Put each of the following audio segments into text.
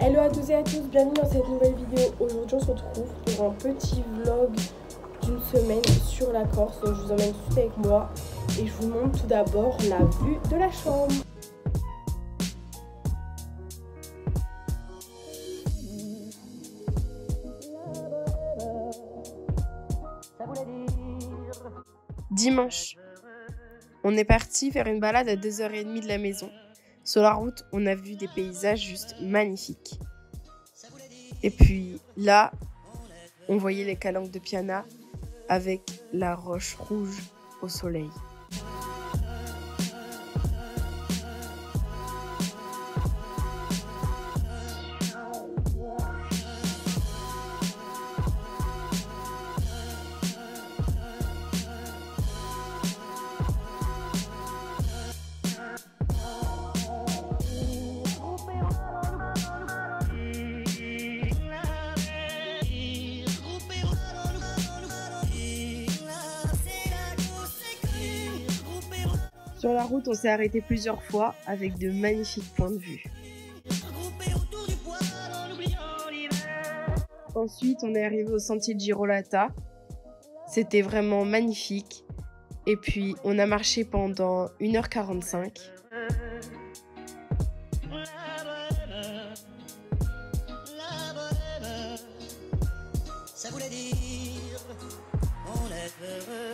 Hello à tous et à tous, bienvenue dans cette nouvelle vidéo. Aujourd'hui on se retrouve pour un petit vlog d'une semaine sur la Corse. Donc je vous emmène tout de suite avec moi et je vous montre tout d'abord la vue de la chambre. Dimanche, on est parti faire une balade à 2h30 de la maison. Sur la route, on a vu des paysages juste magnifiques. Et puis là, on voyait les calanques de Piana avec la roche rouge au soleil. Sur la route, on s'est arrêté plusieurs fois avec de magnifiques points de vue. Ensuite, on est arrivé au sentier de Girolata. C'était vraiment magnifique. Et puis, on a marché pendant 1h45. Ça voulait dire, on est heureux.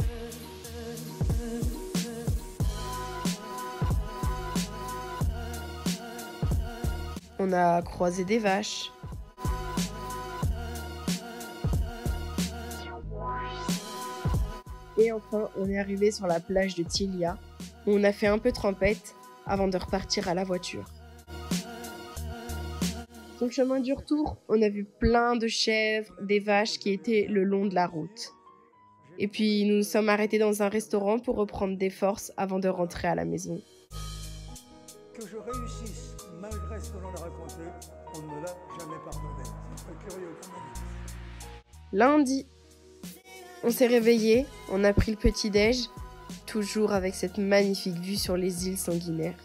On a croisé des vaches. Et enfin, on est arrivé sur la plage de Tilia, où on a fait un peu trempette avant de repartir à la voiture. Sur le chemin du retour, on a vu plein de chèvres, des vaches qui étaient le long de la route. Et puis, nous nous sommes arrêtés dans un restaurant pour reprendre des forces avant de rentrer à la maison. Que je réussisse, malgré ce que l'on a raconté, on ne me l'a jamais pardonné. C'est très curieux quand même. Lundi, on s'est réveillé, on a pris le petit-déj, toujours avec cette magnifique vue sur les îles sanguinaires.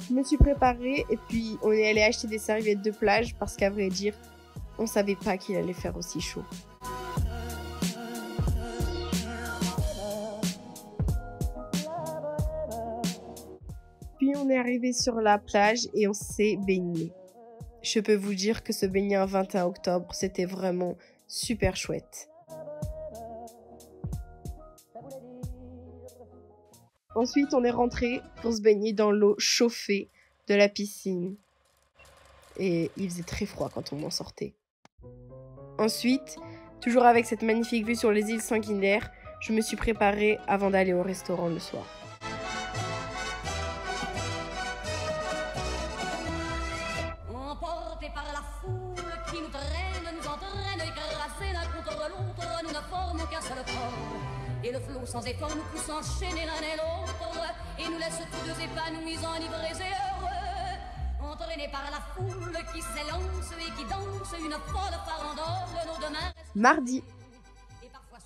Je me suis préparée et puis on est allé acheter des serviettes de plage parce qu'à vrai dire, on savait pas qu'il allait faire aussi chaud. Puis on est arrivé sur la plage et on s'est baigné. Je peux vous dire que se baigner un 21 octobre, c'était vraiment super chouette. Ensuite, on est rentré pour se baigner dans l'eau chauffée de la piscine. Et il faisait très froid quand on en sortait. Ensuite, toujours avec cette magnifique vue sur les îles sanguinaires, je me suis préparée avant d'aller au restaurant le soir. Par la foule qui nous traîne, nous entraîne, écrasés l'un contre l'autre, nous ne formons qu'un seul corps. Et le flot sans effort nous pousse enchaîner l'un et l'autre, et nous laisse tous deux épanouis, enivrés et heureux. Entraînés par la foule qui s'élance et qui danse, une folle farandole, nos deux mains. Mardi,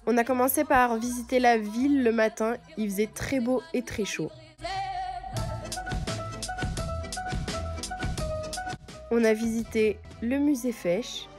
on a commencé par visiter la ville le matin, il faisait très beau et très chaud. On a visité le musée Fesch.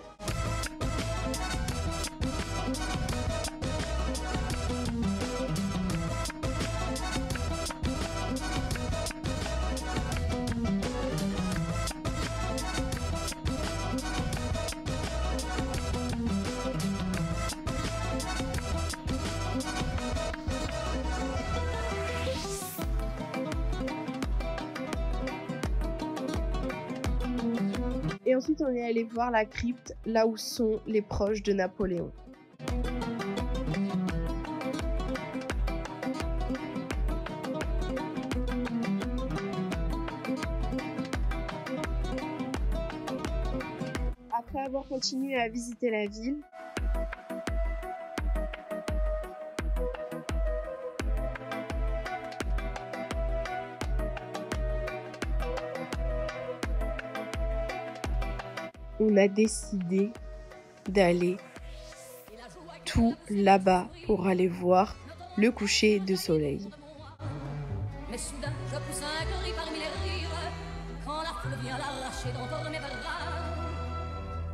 Et ensuite, on est allé voir la crypte, là où sont les proches de Napoléon. Après avoir continué à visiter la ville, on a décidé d'aller tout là-bas pour aller voir le coucher de soleil. Mais soudain, je pousse un cri parmi les rires, quand la foule vient l'arracher d'entre mes bras.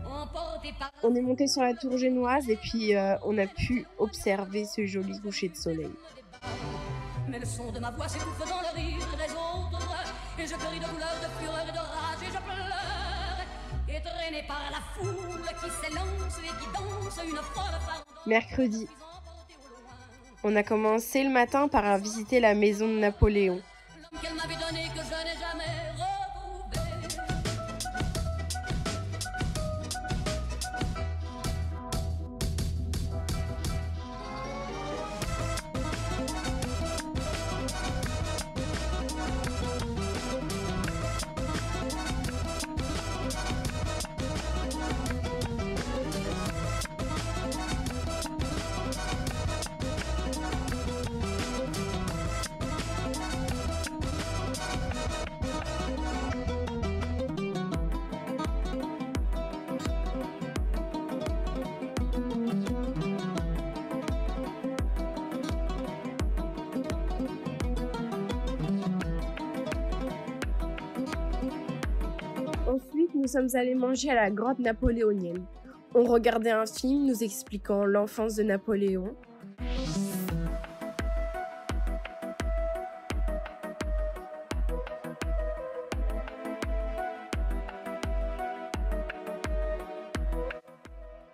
Emporté par... On est monté sur la tour génoise et puis on a pu observer ce joli coucher de soleil. Mais le son de ma voix s'étouffe dans le rire des autres, et je crie de douleur, de fureur et de rage, et je pleure, et traîné par la foule qui s'élance et qui danse une folle farandole. Mercredi, on a commencé le matin par visiter la maison de Napoléon. L'homme qu'elle m'avait donné que je n'ai jamais retrouvé. Ensuite, nous sommes allés manger à la grotte napoléonienne. On regardait un film nous expliquant l'enfance de Napoléon.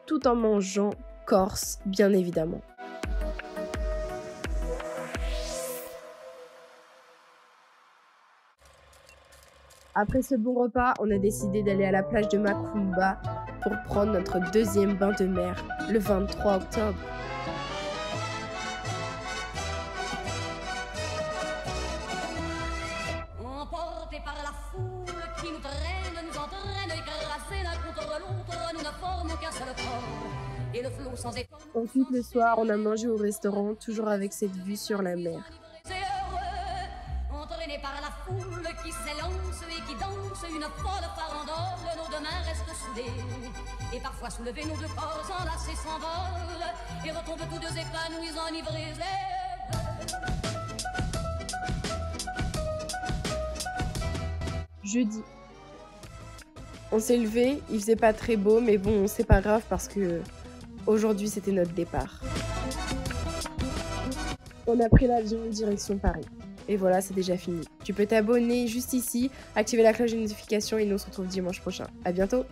Tout en mangeant corse, bien évidemment. Après ce bon repas, on a décidé d'aller à la plage de Macumba pour prendre notre deuxième bain de mer le 23 octobre. Emportés par la foule qui nous traîne, nous entraîne, écrasés l'un contre l'autre, nous ne formons qu'un seul corps. Et le flot sans effort. Ensuite, le soir, on a mangé au restaurant, toujours avec cette vue sur la mer. Entraînés par la foule qui s'élance et qui danse une folle farandole, nos deux mains restent soudées. Et parfois soulevés, nos deux corps enlacés s'envolent et retombent tous deux épanouis, enivrés. Jeudi. On s'est levé, il faisait pas très beau, mais bon, c'est pas grave parce que aujourd'hui c'était notre départ. On a pris l'avion direction Paris. Et voilà, c'est déjà fini. Tu peux t'abonner juste ici, activer la cloche de notification et nous on se retrouve dimanche prochain. À bientôt!